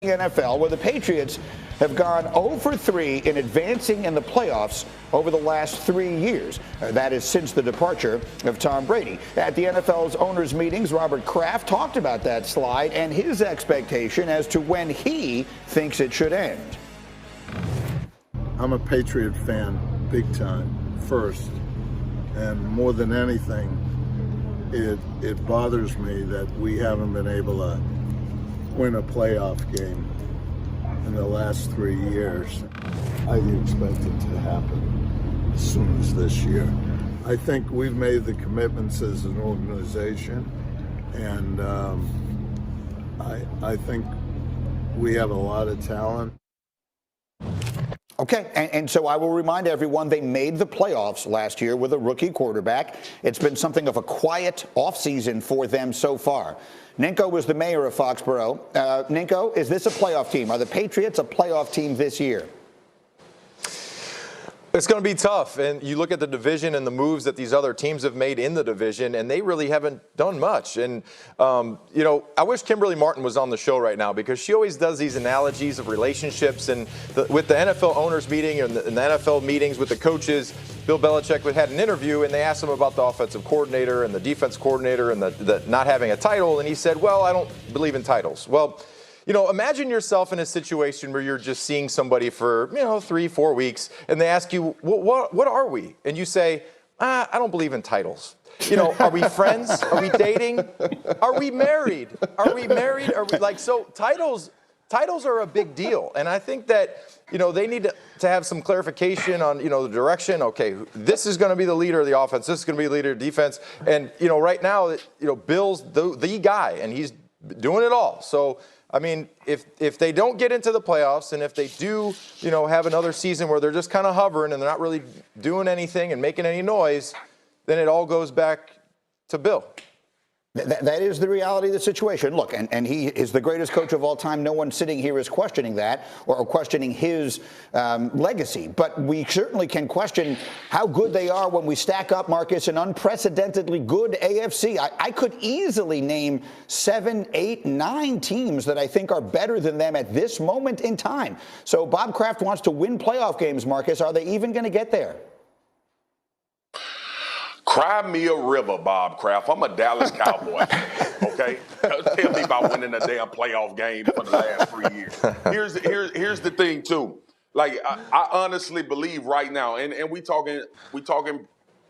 NFL, where the Patriots have gone 0 for 3 in advancing in the playoffs over the last 3 years. That is since the departure of Tom Brady. At the NFL's owners' meetings, Robert Kraft talked about that slide and his expectation as to when he thinks it should end. I'm a Patriot fan, big time, first. And more than anything, it bothers me that we haven't been able to win a playoff game in the last 3 years. I expect it to happen as soon as this year. I think we've made the commitments as an organization, and I think we have a lot of talent. Okay, and so I will remind everyone they made the playoffs last year with a rookie quarterback. It's been something of a quiet offseason for them so far. Ninko was the mayor of Foxborough. Ninko, is this a playoff team? Are the Patriots a playoff team this year? It's going to be tough, and you look at the division and the moves that these other teams have made in the division, and they really haven't done much. And, I wish Kimberly Martin was on the show right now because she always does these analogies of relationships. And with the NFL owners meeting and the NFL meetings with the coaches, Bill Belichick had an interview, and they asked him about the offensive coordinator and the defense coordinator and the not having a title, and he said, well, I don't believe in titles. Well, imagine yourself in a situation where you're just seeing somebody for, 3-4 weeks, and they ask you, what are we? And you say, I don't believe in titles. Are we friends? Are we dating? Are we married? Are we married? Are we so titles are a big deal. And I think that, they need to have some clarification on, the direction. Okay, this is going to be the leader of the offense. This is going to be the leader of defense. And, right now, Bill's the guy, and he's doing it all. So, if they don't get into the playoffs and if they do, have another season where they're just kind of hovering and they're not really doing anything and making any noise, then it all goes back to Bill. That is the reality of the situation. Look, and he is the greatest coach of all time. No one sitting here is questioning that or questioning his legacy. But we certainly can question how good they are when we stack up, Marcus, an unprecedentedly good AFC. I could easily name 7, 8, 9 teams that I think are better than them at this moment in time. So Bob Kraft wants to win playoff games, Marcus. Are they even going to get there? Cry me a river, Bob Kraft. I'm a Dallas Cowboy, okay? Tell me about winning a damn playoff game for the last 3 years. Here's the thing, too. I honestly believe right now, and we talking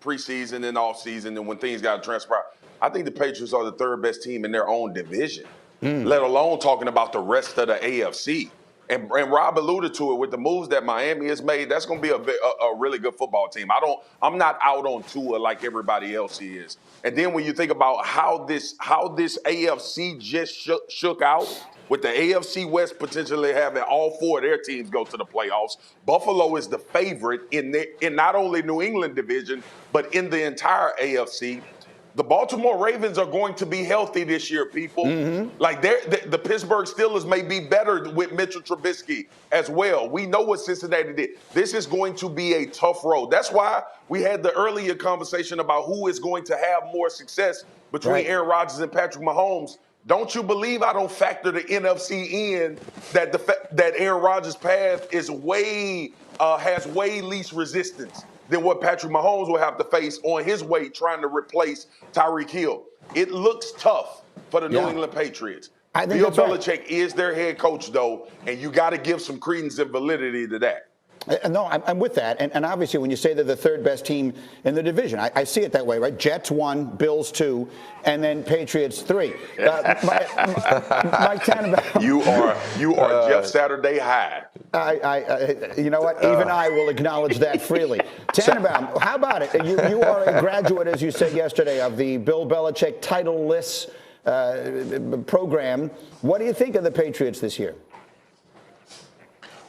preseason and offseason and when things got to transpire, I think the Patriots are the third best team in their own division, let alone talking about the rest of the AFC. And Rob alluded to it with the moves that Miami has made. That's going to be a really good football team. I'm not out on Tua like everybody else is. And then when you think about how this AFC just shook out, with the AFC West potentially having all 4 of their teams go to the playoffs, Buffalo is the favorite in not only New England division but in the entire AFC. The Baltimore Ravens are going to be healthy this year, people. The Pittsburgh Steelers may be better with Mitchell Trubisky as well. We know what Cincinnati did. This is going to be a tough road. That's why we had the earlier conversation about who is going to have more success between Aaron Rodgers and Patrick Mahomes. Don't you believe I don't factor the NFC in that Aaron Rodgers' path is has way least resistance than what Patrick Mahomes will have to face on his way trying to replace Tyreek Hill. It looks tough for the New England Patriots. Bill Belichick is their head coach, though, and you got to give some credence and validity to that. No, I'm with that. And obviously, when you say they're the third best team in the division, I see it that way, right? Jets 1, Bills 2, and then Patriots 3. Mike Tannenbaum. You are Jeff Saturday high. You know what? Even I will acknowledge that freely. Tannenbaum, how about it? You are a graduate, as you said yesterday, of the Bill Belichick title-less program. What do you think of the Patriots this year?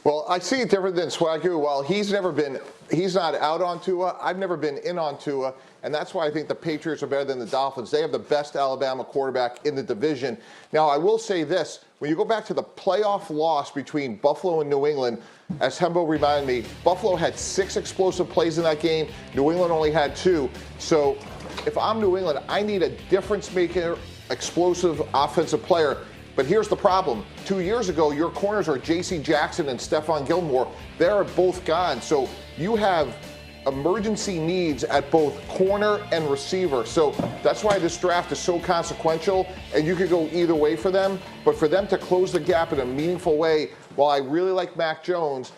Well, I see it different than Swagoo. While he's not out on Tua, I've never been in on Tua, and that's why I think the Patriots are better than the Dolphins. They have the best Alabama quarterback in the division. Now, I will say this. When you go back to the playoff loss between Buffalo and New England, as Hembo reminded me, Buffalo had 6 explosive plays in that game. New England only had 2. So if I'm New England, I need a difference-maker, explosive offensive player. But here's the problem. 2 years ago, your corners are J.C. Jackson and Stephon Gilmore. They're both gone. So you have emergency needs at both corner and receiver. So that's why this draft is so consequential, and you could go either way for them. But for them to close the gap in a meaningful way, while I really like Mac Jones,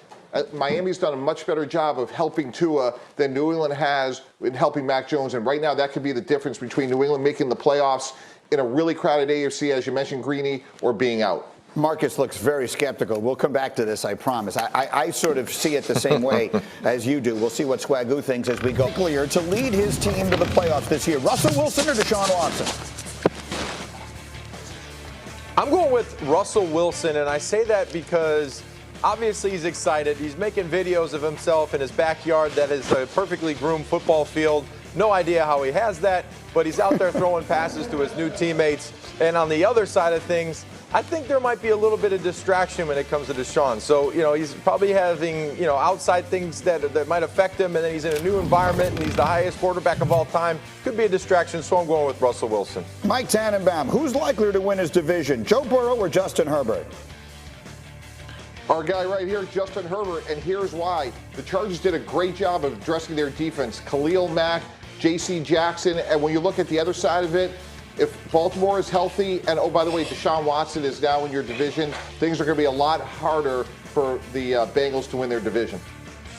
Miami's done a much better job of helping Tua than New England has in helping Mac Jones. And right now, that could be the difference between New England making the playoffs in a really crowded AFC, as you mentioned, Greeny, or being out. Marcus looks very skeptical. We'll come back to this, I promise. I sort of see it the same way as you do. We'll see what Swagoo thinks as we go. Clear to lead his team to the playoffs this year. Russell Wilson or Deshaun Watson? I'm going with Russell Wilson, and I say that because obviously he's excited. He's making videos of himself in his backyard that is a perfectly groomed football field. No idea how he has that, but he's out there throwing passes to his new teammates. And on the other side of things, I think there might be a little bit of distraction when it comes to Deshaun. So, he's probably having, outside things that might affect him, and then he's in a new environment, and he's the highest quarterback of all time. Could be a distraction, so I'm going with Russell Wilson. Mike Tannenbaum, who's likelier to win his division, Joe Burrow or Justin Herbert? Our guy right here, Justin Herbert, and here's why. The Chargers did a great job of addressing their defense. Khalil Mack, J.C. Jackson, and when you look at the other side of it, if Baltimore is healthy, and oh, by the way, Deshaun Watson is now in your division, things are going to be a lot harder for the Bengals to win their division.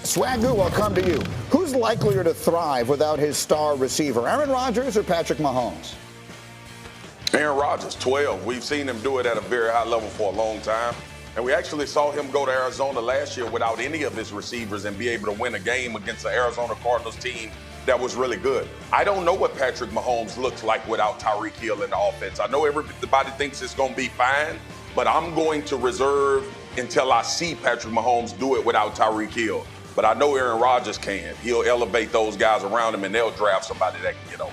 Swagoo, I'll come to you. Who's likelier to thrive without his star receiver, Aaron Rodgers or Patrick Mahomes? Aaron Rodgers, 12. We've seen him do it at a very high level for a long time. And we actually saw him go to Arizona last year without any of his receivers and be able to win a game against the Arizona Cardinals team that was really good. I don't know what Patrick Mahomes looks like without Tyreek Hill in the offense. I know everybody thinks it's going to be fine, but I'm going to reserve until I see Patrick Mahomes do it without Tyreek Hill. But I know Aaron Rodgers can. He'll elevate those guys around him, and they'll draft somebody that can get over.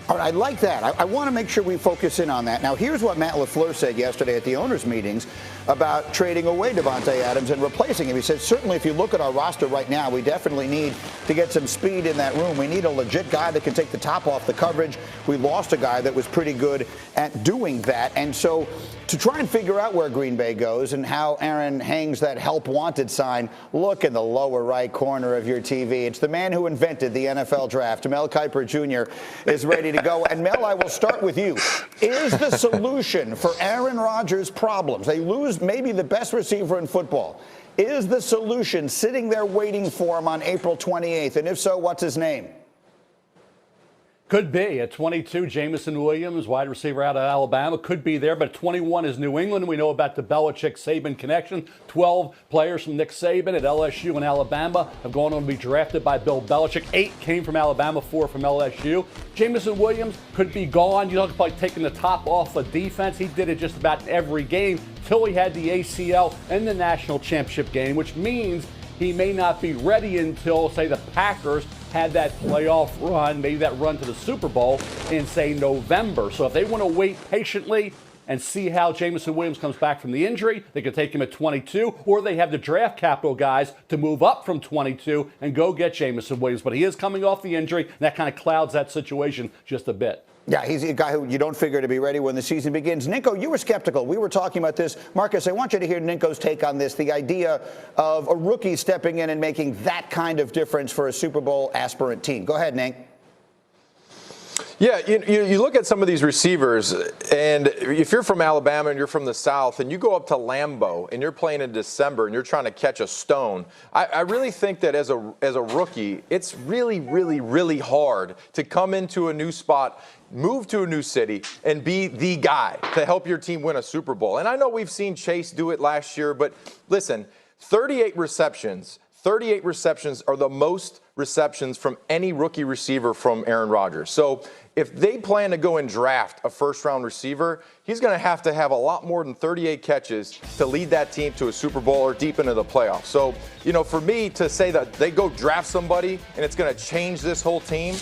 All right, I like that. I want to make sure we focus in on that. Now, here's what Matt LaFleur said yesterday at the owners' meetings about trading away Davante Adams and replacing him. He said, certainly if you look at our roster right now, we definitely need to get some speed in that room. We need a legit guy that can take the top off the coverage. We lost a guy that was pretty good at doing that. And so to try and figure out where Green Bay goes and how Aaron hangs that help wanted sign, look in the lower right corner of your TV. It's the man who invented the NFL draft. Mel Kiper Jr. is ready to go. And Mel, I will start with you. Is the solution for Aaron Rodgers' problems, they lose maybe the best receiver in football, is the solution sitting there waiting for him on April 28th? And if so, what's his name? Could be. At 22, Jamison Williams, wide receiver out of Alabama, could be there. But 21 is New England. We know about the Belichick-Saban connection. 12 players from Nick Saban at LSU and Alabama have gone on to be drafted by Bill Belichick. 8 came from Alabama, 4 from LSU. Jamison Williams could be gone. You talk about taking the top off of defense. He did it just about every game till he had the ACL in the national championship game, which means he may not be ready until, say, the Packers had that playoff run, maybe that run to the Super Bowl in, say, November. So if they want to wait patiently and see how Jamison Williams comes back from the injury, they could take him at 22, or they have the draft capital guys to move up from 22 and go get Jamison Williams. But he is coming off the injury, and that kind of clouds that situation just a bit. Yeah, he's a guy who you don't figure to be ready when the season begins. Ninko, you were skeptical. We were talking about this. Marcus, I want you to hear Ninko's take on this, the idea of a rookie stepping in and making that kind of difference for a Super Bowl aspirant team. Go ahead, Nink. Yeah, you look at some of these receivers, and if you're from Alabama and you're from the South, and you go up to Lambeau and you're playing in December and you're trying to catch a stone, I really think that as a rookie, it's really, really, really hard to come into a new spot, move to a new city, and be the guy to help your team win a Super Bowl. And I know we've seen Chase do it last year, but listen, 38 receptions are the most receptions from any rookie receiver from Aaron Rodgers. So if they plan to go and draft a first-round receiver, he's going to have a lot more than 38 catches to lead that team to a Super Bowl or deep into the playoffs. So, for me to say that they go draft somebody and it's going to change this whole team,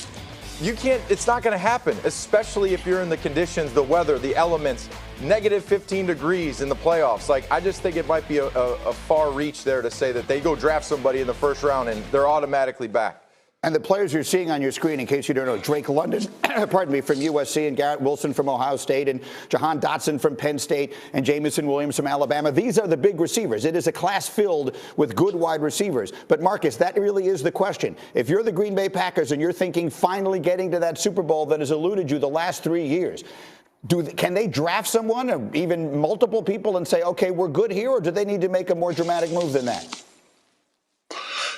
it's not going to happen, especially if you're in the conditions, the weather, the elements, negative 15 degrees in the playoffs. I just think it might be a far reach there to say that they go draft somebody in the first round and they're automatically back. And the players you're seeing on your screen, in case you don't know, Drake London, pardon me, from USC, and Garrett Wilson from Ohio State, and Jahan Dotson from Penn State, and Jamison Williams from Alabama. These are the big receivers. It is a class filled with good wide receivers. But, Marcus, that really is the question. If you're the Green Bay Packers and you're thinking finally getting to that Super Bowl that has eluded you the last 3 years, can they draft someone or even multiple people and say, okay, we're good here, or do they need to make a more dramatic move than that?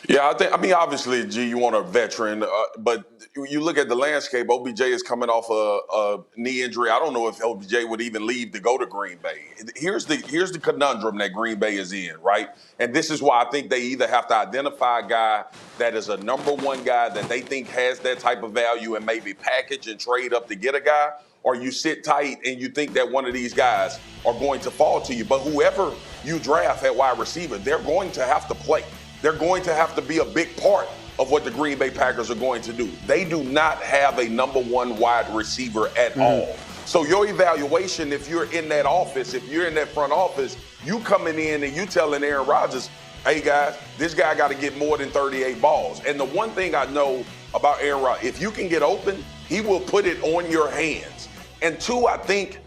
Yeah, I mean, obviously, G, you want a veteran, but you look at the landscape. OBJ is coming off a knee injury. I don't know if OBJ would even leave to go to Green Bay. Here's the conundrum that Green Bay is in, right? And this is why I think they either have to identify a guy that is a number one guy that they think has that type of value and maybe package and trade up to get a guy, or you sit tight and you think that one of these guys are going to fall to you. But whoever you draft at wide receiver, they're going to have to play. They're going to have to be a big part of what the Green Bay Packers are going to do. They do not have a number one wide receiver at all. So your evaluation, if you're in that office, if you're in that front office, you coming in and you telling Aaron Rodgers, hey guys, this guy got to get more than 38 balls. And the one thing I know about Aaron Rodgers, if you can get open, he will put it on your hands. And two, I think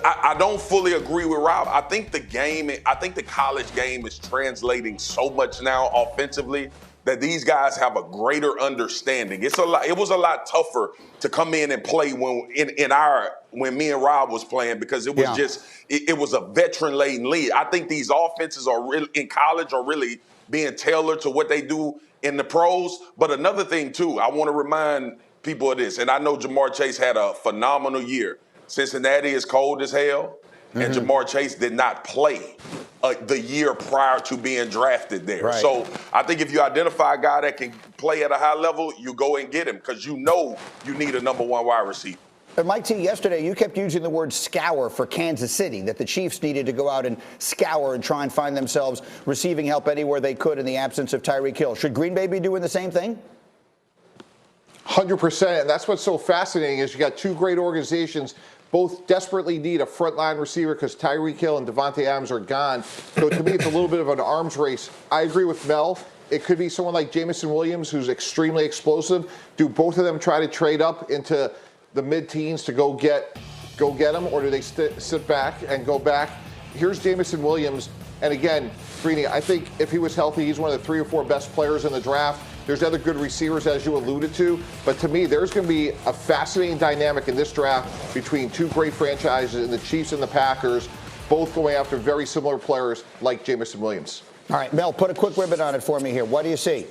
I don't fully agree with Rob. I think the college game is translating so much now offensively that these guys have a greater understanding. It was a lot tougher to come in and play when me and Rob was playing, because it was it was a veteran-laden league. I think these offenses are really in college are really being tailored to what they do in the pros. But another thing too, I want to remind people of this, and I know Jamar Chase had a phenomenal year. Cincinnati is cold as hell, and Jamar Chase did not play the year prior to being drafted there. Right. So I think if you identify a guy that can play at a high level, you go and get him, because you know you need a number one wide receiver. And Mike T, yesterday you kept using the word scour for Kansas City, that the Chiefs needed to go out and scour and try and find themselves receiving help anywhere they could in the absence of Tyreek Hill. Should Green Bay be doing the same thing? 100%, and that's what's so fascinating is you got two great organizations. Both desperately need a frontline receiver because Tyreek Hill and Devontae Adams are gone. So to me, it's a little bit of an arms race. I agree with Mel. It could be someone like Jamison Williams, who's extremely explosive. Do both of them try to trade up into the mid-teens to go get him, or do they sit back and go back? Here's Jamison Williams, and again, Greeny, I think if he was healthy, he's one of the 3 or 4 best players in the draft. There's other good receivers, as you alluded to. But to me, there's going to be a fascinating dynamic in this draft between two great franchises in the Chiefs and the Packers, both going after very similar players like Jamison Williams. All right, Mel, put a quick ribbon on it for me here. What do you see?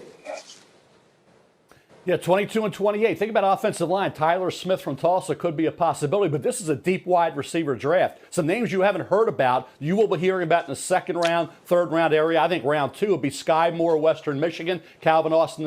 Yeah, 22 and 28. Think about offensive line. Tyler Smith from Tulsa could be a possibility, but this is a deep wide receiver draft. Some names you haven't heard about, you will be hearing about in the second round, third round area. I think round 2 will be Sky Moore, Western Michigan, Calvin Austin